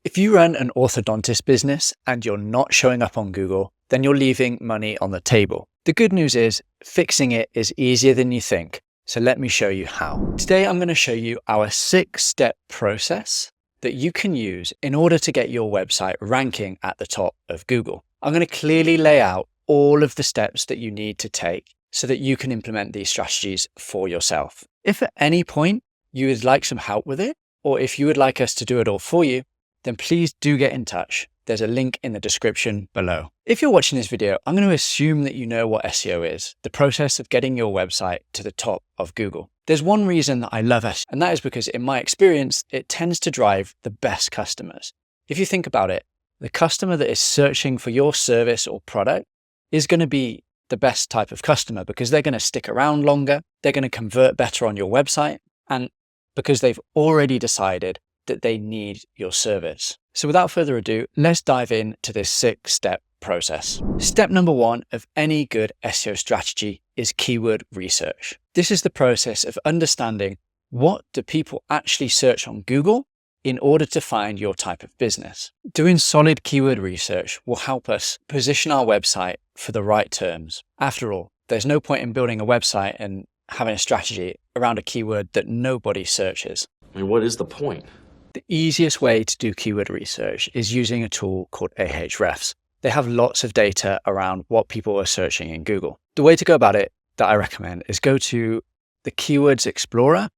If you run an orthodontist business and you're not showing up on Google, then you're leaving money on the table. The good news is fixing it is easier than you think. So let me show you how. Today, I'm going to show you our 6-step process that you can use in order to get your website ranking at the top of Google. I'm going to clearly lay out all of the steps that you need to take so that you can implement these strategies for yourself. If at any point you would like some help with it, or if you would like us to do it all for you, then please do get in touch. There's a link in the description below. If you're watching this video, I'm going to assume that you know what SEO is, the process of getting your website to the top of Google. There's one reason that I love SEO, and that is because in my experience, it tends to drive the best customers. If you think about it, the customer that is searching for your service or product is going to be the best type of customer because they're going to stick around longer, they're going to convert better on your website, and because they've already decided that they need your service. So without further ado, let's dive into this 6-step process. Step number 1 of any good SEO strategy is keyword research. This is the process of understanding what do people actually search on Google in order to find your type of business. Doing solid keyword research will help us position our website for the right terms. After all, there's no point in building a website and having a strategy around a keyword that nobody searches. I mean, what is the point? The easiest way to do keyword research is using a tool called Ahrefs. They have lots of data around what people are searching in Google. The way to go about it that I recommend is go to the Keywords Explorer,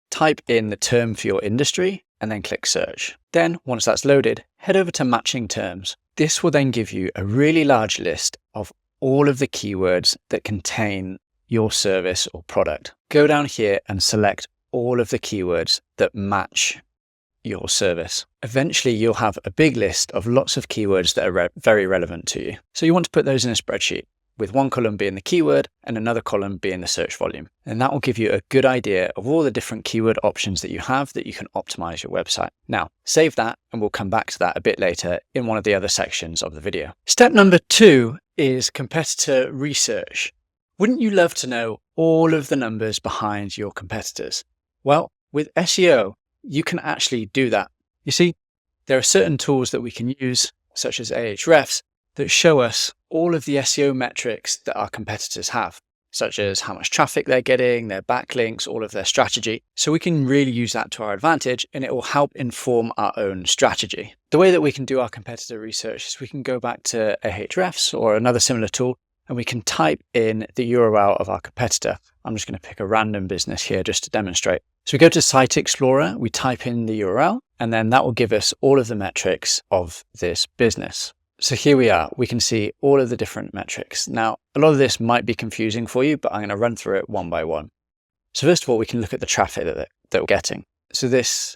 type in the term for your industry, and then click search. Then once that's loaded, head over to matching terms. This will then give you a really large list of all of the keywords that contain your service or product. Go down here and select all of the keywords that match your service. Eventually, you'll have a big list of lots of keywords that are very relevant to you. So you want to put those in a spreadsheet, with one column being the keyword and another column being the search volume. And that will give you a good idea of all the different keyword options that you have that you can optimize your website. Now, save that and we'll come back to that a bit later in one of the other sections of the video. Step number 2 is competitor research. Wouldn't you love to know all of the numbers behind your competitors? Well, with SEO, you can actually do that. You see, there are certain tools that we can use, such as Ahrefs, that show us all of the SEO metrics that our competitors have, such as how much traffic they're getting, their backlinks, all of their strategy. So we can really use that to our advantage and it will help inform our own strategy. The way that we can do our competitor research is we can go back to Ahrefs or another similar tool and we can type in the URL of our competitor. I'm just going to pick a random business here just to demonstrate. So we go to Site Explorer, we type in the URL, and then that will give us all of the metrics of this business. So here we are, we can see all of the different metrics. Now, a lot of this might be confusing for you, but I'm going to run through it one by one. So first of all, we can look at the traffic that we're getting. So this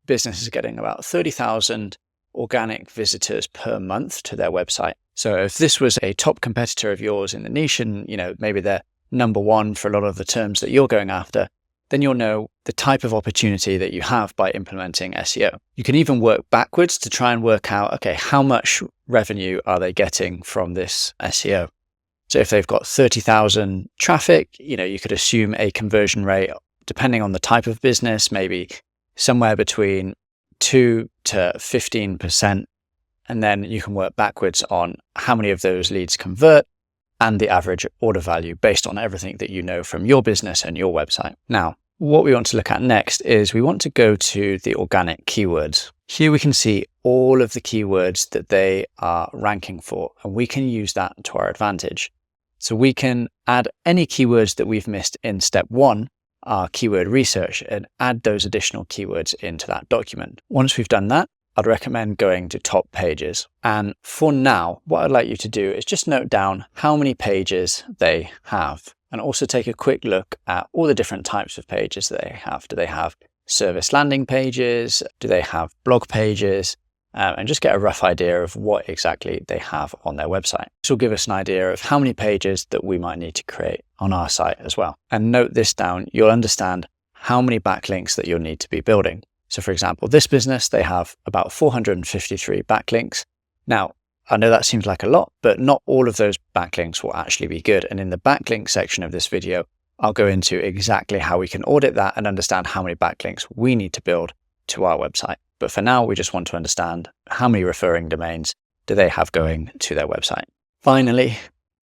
business is getting about 30,000 organic visitors per month to their website. So if this was a top competitor of yours in the niche and, maybe they're number 1 for a lot of the terms that you're going after, then you'll know the type of opportunity that you have by implementing SEO. You can even work backwards to try and work out, okay, how much revenue are they getting from this SEO? So if they've got 30,000 traffic, you could assume a conversion rate, depending on the type of business, maybe somewhere between 2 to 15%. And then you can work backwards on how many of those leads convert and the average order value based on everything that you know from your business and your website. Now, what we want to look at next is we want to go to the organic keywords. Here we can see all of the keywords that they are ranking for, and we can use that to our advantage. So we can add any keywords that we've missed in step 1, our keyword research, and add those additional keywords into that document. Once we've done that, I'd recommend going to top pages. And for now, what I'd like you to do is just note down how many pages they have and also take a quick look at all the different types of pages that they have. Do they have service landing pages? Do they have blog pages? And just get a rough idea of what exactly they have on their website. This will give us an idea of how many pages that we might need to create on our site as well. And note this down, you'll understand how many backlinks that you'll need to be building. So for example, this business, they have about 453 backlinks. Now, I know that seems like a lot, but not all of those backlinks will actually be good. And in the backlink section of this video, I'll go into exactly how we can audit that and understand how many backlinks we need to build to our website. But for now, we just want to understand how many referring domains do they have going to their website. Finally,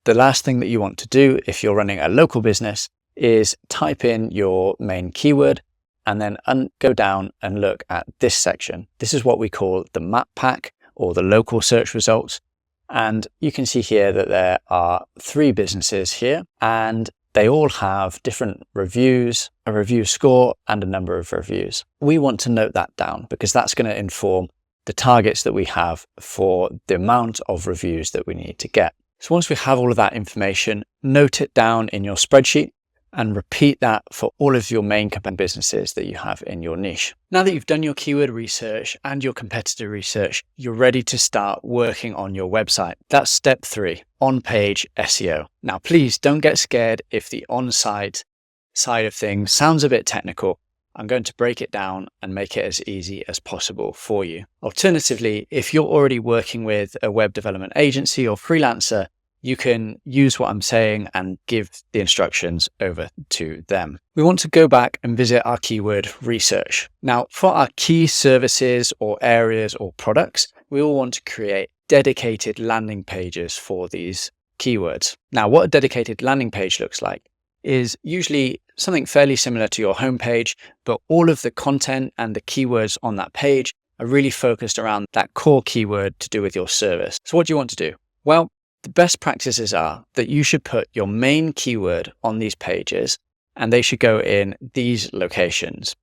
the last thing that you want to do if you're running a local business is type in your main keyword and then go down and look at this section. This is what we call the map pack or the local search results. And you can see here that there are 3 businesses here, and they all have different reviews, a review score, and a number of reviews. We want to note that down because that's going to inform the targets that we have for the amount of reviews that we need to get. So once we have all of that information, note it down in your spreadsheet and repeat that for all of your main businesses that you have in your niche. Now that you've done your keyword research and your competitor research, you're ready to start working on your website. That's step 3, on-page SEO. Now, please don't get scared if the on-site side of things sounds a bit technical. I'm going to break it down and make it as easy as possible for you. Alternatively, if you're already working with a web development agency or freelancer, you can use what I'm saying and give the instructions over to them. We want to go back and visit our keyword research. Now, for our key services or areas or products, we all want to create dedicated landing pages for these keywords. Now, what a dedicated landing page looks like is usually something fairly similar to your homepage, but all of the content and the keywords on that page are really focused around that core keyword to do with your service. So what do you want to do? Well, the best practices are that you should put your main keyword on these pages, and they should go in these locations.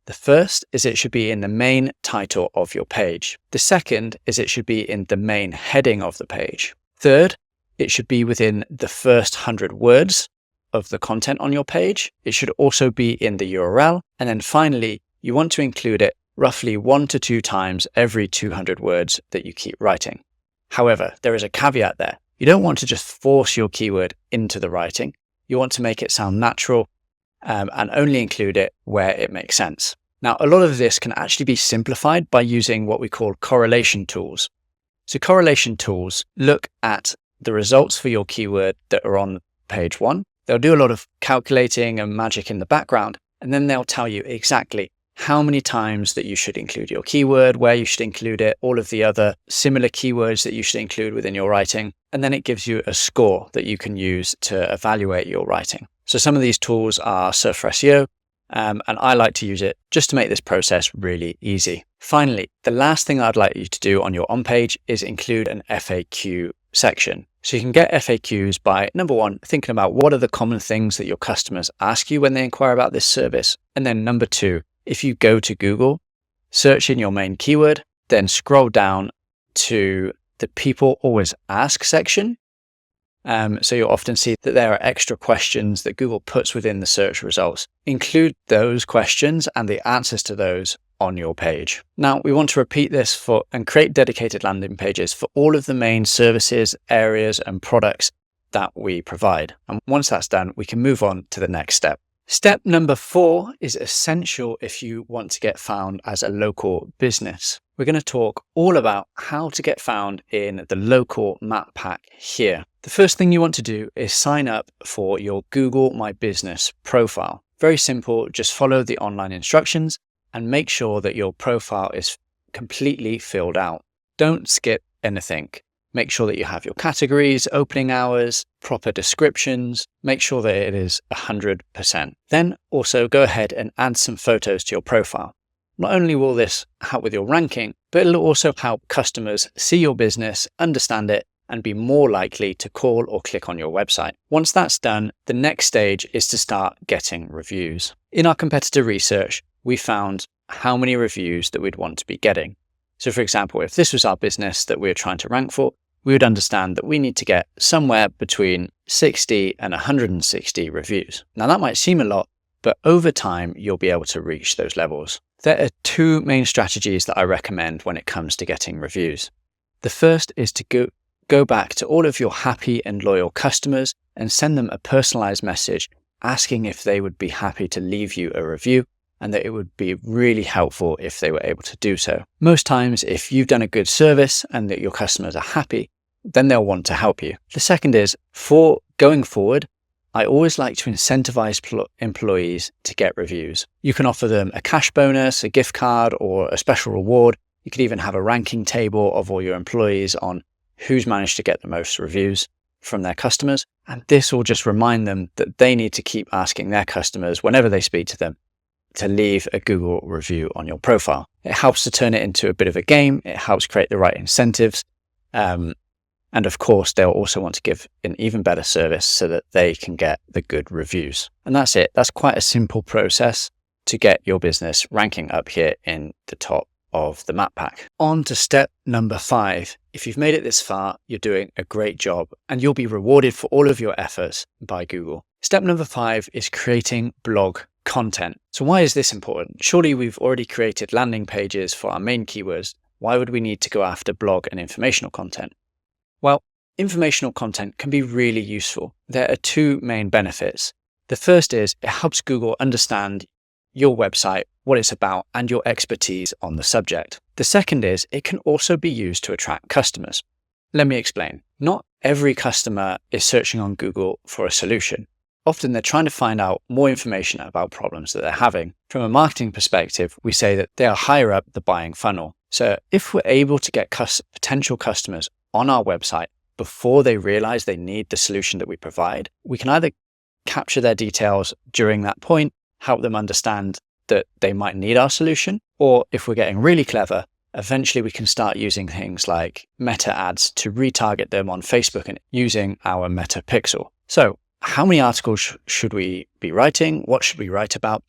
The first is it should be in the main title of your page. The second is it should be in the main heading of the page. Third, it should be within the first 100 words of the content on your page. It should also be in the URL. And then finally, you want to include it roughly 1 to 2 times every 200 words that you keep writing. However, there is a caveat there. You don't want to just force your keyword into the writing. You want to make it sound natural and only include it where it makes sense. Now, a lot of this can actually be simplified by using what we call correlation tools. So correlation tools look at the results for your keyword that are on page 1. They'll do a lot of calculating and magic in the background, and then they'll tell you exactly how many times that you should include your keyword, where you should include it, all of the other similar keywords that you should include within your writing. And then it gives you a score that you can use to evaluate your writing. So some of these tools are Surf for SEO, and I like to use it just to make this process really easy. Finally, the last thing I'd like you to do on your on-page is include an FAQ section. So you can get FAQs by, number 1, thinking about what are the common things that your customers ask you when they inquire about this service. And then number 2, if you go to Google, search in your main keyword, then scroll down to the people always ask section. So you'll often see that there are extra questions that Google puts within the search results. Include those questions and the answers to those on your page. Now, we want to repeat this and create dedicated landing pages for all of the main services, areas, and products that we provide. And once that's done, we can move on to the next step. Step number 4 is essential if you want to get found as a local business. We're going to talk all about how to get found in the local map pack here. The first thing you want to do is sign up for your Google My Business profile. Very simple, just follow the online instructions and make sure that your profile is completely filled out. Don't skip anything. Make sure that you have your categories, opening hours, proper descriptions. Make sure that it is 100%. Then also go ahead and add some photos to your profile. Not only will this help with your ranking, but it'll also help customers see your business, understand it, and be more likely to call or click on your website. Once that's done, the next stage is to start getting reviews. In our competitor research, we found how many reviews that we'd want to be getting. So for example, if this was our business that we were trying to rank for, we would understand that we need to get somewhere between 60 and 160 reviews. Now that might seem a lot, but over time, you'll be able to reach those levels. There are 2 main strategies that I recommend when it comes to getting reviews. The first is to go back to all of your happy and loyal customers and send them a personalized message asking if they would be happy to leave you a review, and that it would be really helpful if they were able to do so. Most times, if you've done a good service and that your customers are happy, then they'll want to help you. The second is, for going forward, I always like to incentivize employees to get reviews. You can offer them a cash bonus, a gift card, or a special reward. You could even have a ranking table of all your employees on who's managed to get the most reviews from their customers. And this will just remind them that they need to keep asking their customers whenever they speak to them to leave a Google review on your profile. It helps to turn it into a bit of a game. It helps create the right incentives. And of course, they'll also want to give an even better service so that they can get the good reviews. And that's it. That's quite a simple process to get your business ranking up here in the top of the map pack. On to step number 5. If you've made it this far, you're doing a great job and you'll be rewarded for all of your efforts by Google. Step number 5 is creating blog content. So why is this important? Surely we've already created landing pages for our main keywords. Why would we need to go after blog and informational content? Well, informational content can be really useful. There are 2 main benefits. The first is it helps Google understand your website, what it's about, and your expertise on the subject. The second is it can also be used to attract customers. Let me explain. Not every customer is searching on Google for a solution. Often they're trying to find out more information about problems that they're having. From a marketing perspective, we say that they are higher up the buying funnel. So if we're able to get potential customers on our website before they realize they need the solution that we provide, we can either capture their details during that point, help them understand that they might need our solution, or if we're getting really clever, eventually we can start using things like meta ads to retarget them on Facebook and using our meta pixel. So how many articles should we be writing? What should we write about?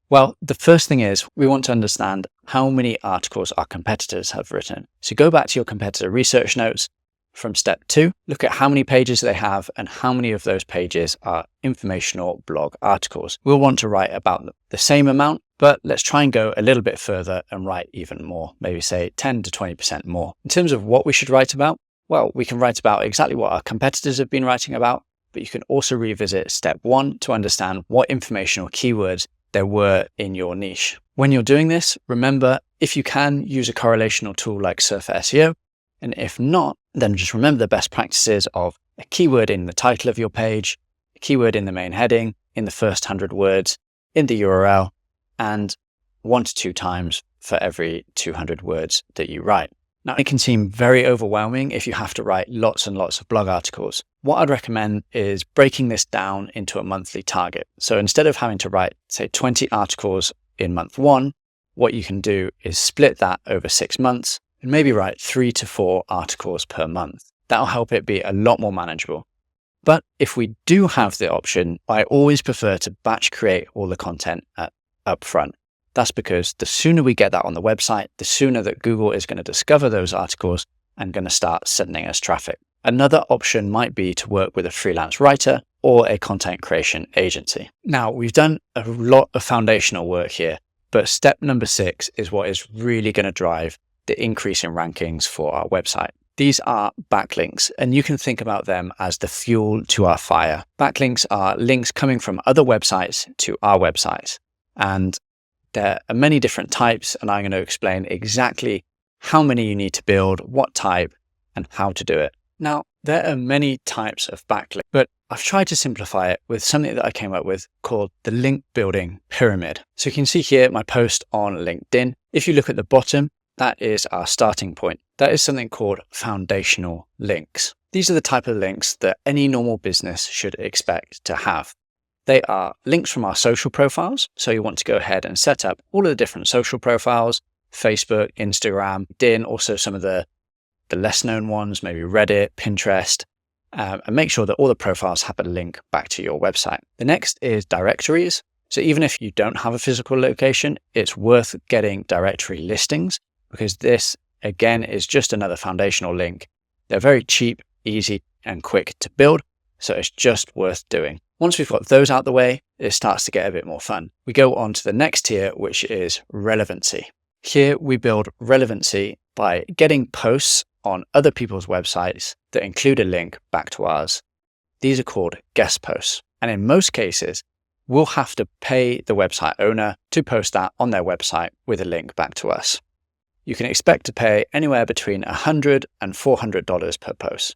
Well, the first thing is we want to understand how many articles our competitors have written. So go back to your competitor research notes from step 2, look at how many pages they have and how many of those pages are informational blog articles. We'll want to write about the same amount, but let's try and go a little bit further and write even more, maybe say 10 to 20% more. In terms of what we should write about, well, we can write about exactly what our competitors have been writing about, but you can also revisit step 1 to understand what informational keywords there were in your niche. When you're doing this, remember, if you can, use a correlational tool like Surfer SEO. And if not, then just remember the best practices of a keyword in the title of your page, a keyword in the main heading, in the first 100 words, in the URL, and 1 to 2 times for every 200 words that you write. Now, it can seem very overwhelming if you have to write lots and lots of blog articles. What I'd recommend is breaking this down into a monthly target. So instead of having to write, say, 20 articles in month 1, what you can do is split that over 6 months and maybe write 3 to 4 articles per month. That'll help it be a lot more manageable. But if we do have the option, I always prefer to batch create all the content up front. That's because the sooner we get that on the website, the sooner that Google is going to discover those articles and going to start sending us traffic. Another option might be to work with a freelance writer or a content creation agency. Now, we've done a lot of foundational work here, but step number 6 is what is really going to drive the increase in rankings for our website. These are backlinks, and you can think about them as the fuel to our fire. Backlinks are links coming from other websites to our website. And there are many different types, and I'm going to explain exactly how many you need to build, what type, and how to do it. Now, there are many types of backlink, but I've tried to simplify it with something that I came up with called the link building pyramid. So you can see here my post on LinkedIn. If you look at the bottom, that is our starting point. That is something called foundational links. These are the type of links that any normal business should expect to have. They are links from our social profiles. So you want to go ahead and set up all of the different social profiles, Facebook, Instagram, LinkedIn, also some of the less known ones, maybe Reddit, Pinterest, and make sure that all the profiles have a link back to your website. The next is directories. So even if you don't have a physical location, it's worth getting directory listings because this, again, is just another foundational link. They're very cheap, easy, and quick to build. So it's just worth doing. Once we've got those out the way, it starts to get a bit more fun. We go on to the next tier, which is relevancy. Here we build relevancy by getting posts on other people's websites that include a link back to ours. These are called guest posts. And in most cases, we'll have to pay the website owner to post that on their website with a link back to us. You can expect to pay anywhere between $100 and $400 per post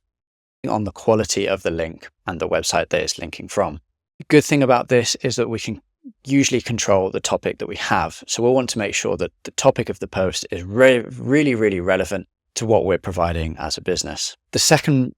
on the quality of the link and the website that it's linking from. The good thing about this is that we can usually control the topic that we have. So we'll want to make sure that the topic of the post is really relevant to what we're providing as a business. The second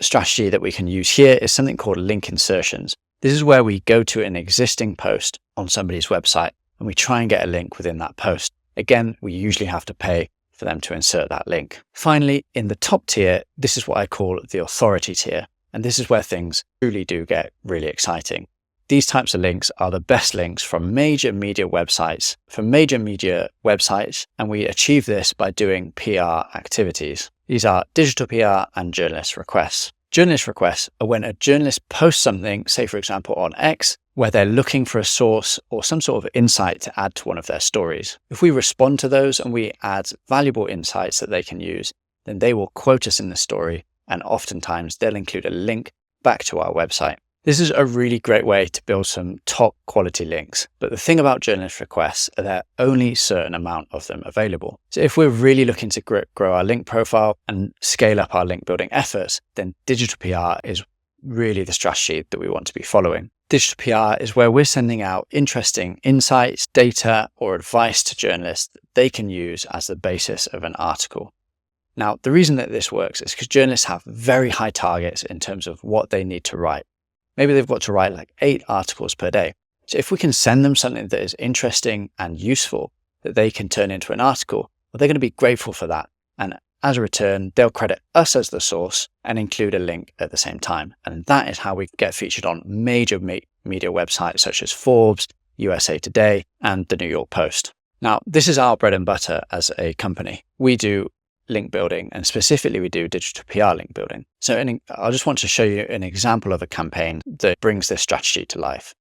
strategy that we can use here is something called link insertions. This is where we go to an existing post on somebody's website and we try and get a link within that post. Again, we usually have to pay for them to insert that link. Finally, in the top tier, this is what I call the authority tier. And this is where things truly do get really exciting. These types of links are the best links from major media websites, and we achieve this by doing PR activities. These are digital PR and journalist requests. Journalist requests are when a journalist posts something, say for example on X, where they're looking for a source or some sort of insight to add to one of their stories. If we respond to those and we add valuable insights that they can use, then they will quote us in the story, and oftentimes they'll include a link back to our website. This is a really great way to build some top quality links. But the thing about journalist requests are there are only a certain amount of them available. So if we're really looking to grow our link profile and scale up our link building efforts, then digital PR is really the strategy that we want to be following. Digital PR is where we're sending out interesting insights, data, or advice to journalists that they can use as the basis of an article. Now, the reason that this works is because journalists have very high targets in terms of what they need to write. Maybe they've got to write like 8 articles per day. So if we can send them something that is interesting and useful that they can turn into an article, well, they're going to be grateful for that. And as a return, they'll credit us as the source and include a link at the same time. And that is how we get featured on major media websites such as Forbes, USA Today, and the New York Post. Now, this is our bread and butter as a company. We do link building, and specifically we do digital PR link building. So I just want to show you an example of a campaign that brings this strategy to life.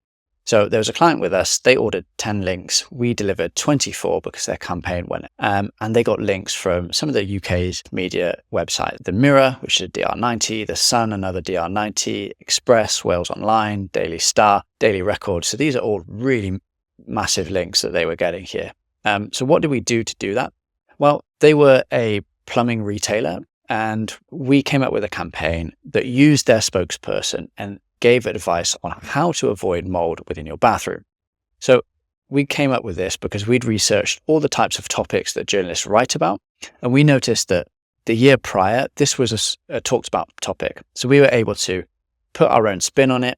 So there was a client with us, they ordered 10 links. We delivered 24 because their campaign went, and they got links from some of the UK's media websites, The Mirror, which is a DR90, The Sun, another DR90, Express, Wales Online, Daily Star, Daily Record. So these are all really massive links that they were getting here. So what did we do to do that? Well, they were a plumbing retailer, and we came up with a campaign that used their spokesperson and gave advice on how to avoid mold within your bathroom. So we came up with this because we'd researched all the types of topics that journalists write about, and we noticed that the year prior, this was a talked about topic. So we were able to put our own spin on it,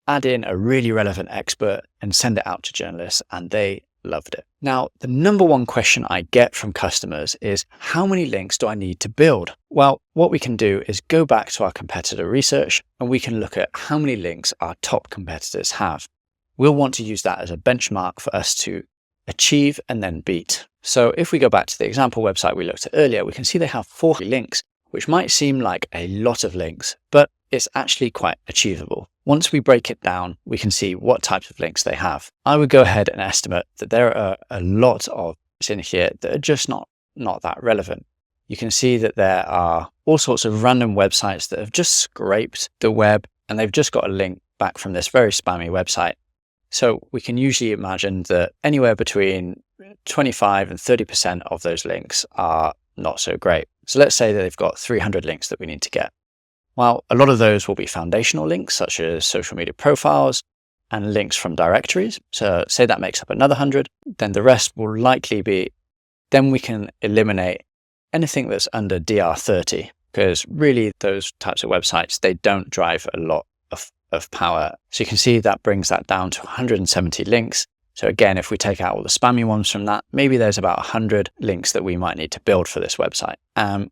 add in a really relevant expert, and send it out to journalists, and they loved it. Now, the number one question I get from customers is, how many links do I need to build? Well, what we can do is go back to our competitor research and we can look at how many links our top competitors have. We'll want to use that as a benchmark for us to achieve and then beat. So if we go back to the example website we looked at earlier, we can see they have 40 links, which might seem like a lot of links, but it's actually quite achievable. Once we break it down, we can see what types of links they have. I would go ahead and estimate that there are a lot of links in here that are just not that relevant. You can see that there are all sorts of random websites that have just scraped the web and they've just got a link back from this very spammy website. So we can usually imagine that anywhere between 25 and 30% of those links are not so great. So let's say that they've got 300 links that we need to get. Well, a lot of those will be foundational links, such as social media profiles and links from directories. So say that makes up another 100, then the rest will likely be, then we can eliminate anything that's under DR30, because really those types of websites, they don't drive a lot of power. So you can see that brings that down to 170 links. So again, if we take out all the spammy ones from that, maybe there's about 100 links that we might need to build for this website.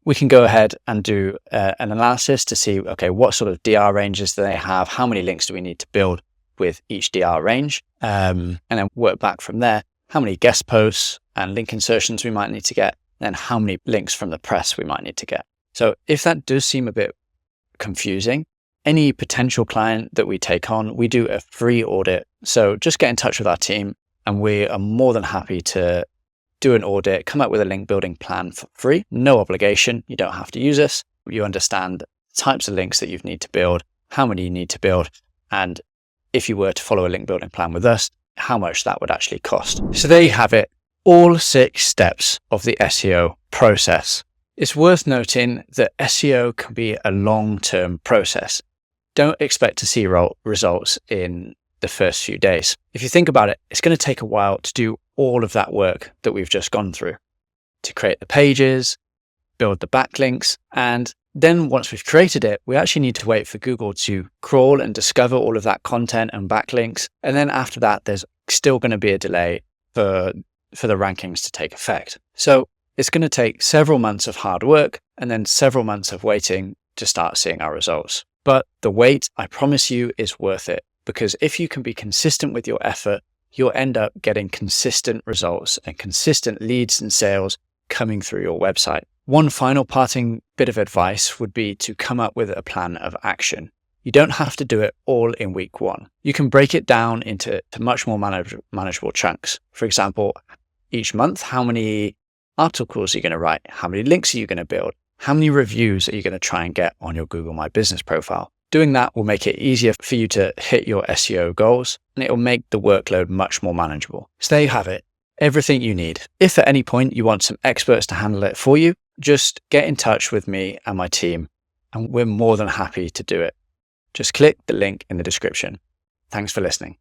We can go ahead and do an analysis to see, okay, what sort of DR ranges do they have? How many links do we need to build with each DR range? And then work back from there, how many guest posts and link insertions we might need to get, and how many links from the press we might need to get. So if that does seem a bit confusing, any potential client that we take on, we do a free audit. So just get in touch with our team and we are more than happy to do an audit, come up with a link building plan for free, no obligation. You don't have to use us. You understand the types of links that you need to build, how many you need to build, and if you were to follow a link building plan with us, how much that would actually cost. So there you have it, all 6 steps of the SEO process. It's worth noting that SEO can be a long-term process. Don't expect to see results in the first few days. If you think about it, it's going to take a while to do all of that work that we've just gone through, to create the pages, build the backlinks, and then once we've created it, we actually need to wait for Google to crawl and discover all of that content and backlinks. And then after that, there's still going to be a delay for the rankings to take effect. So it's going to take several months of hard work and then several months of waiting to start seeing our results. But the wait, I promise you, is worth it, because if you can be consistent with your effort, you'll end up getting consistent results and consistent leads and sales coming through your website. One final parting bit of advice would be to come up with a plan of action. You don't have to do it all in week 1. You can break it down into much more manageable chunks. For example, each month, how many articles are you going to write? How many links are you going to build? How many reviews are you going to try and get on your Google My Business profile? Doing that will make it easier for you to hit your SEO goals, and it will make the workload much more manageable. So there you have it. Everything you need. If at any point you want some experts to handle it for you, just get in touch with me and my team, and we're more than happy to do it. Just click the link in the description. Thanks for listening.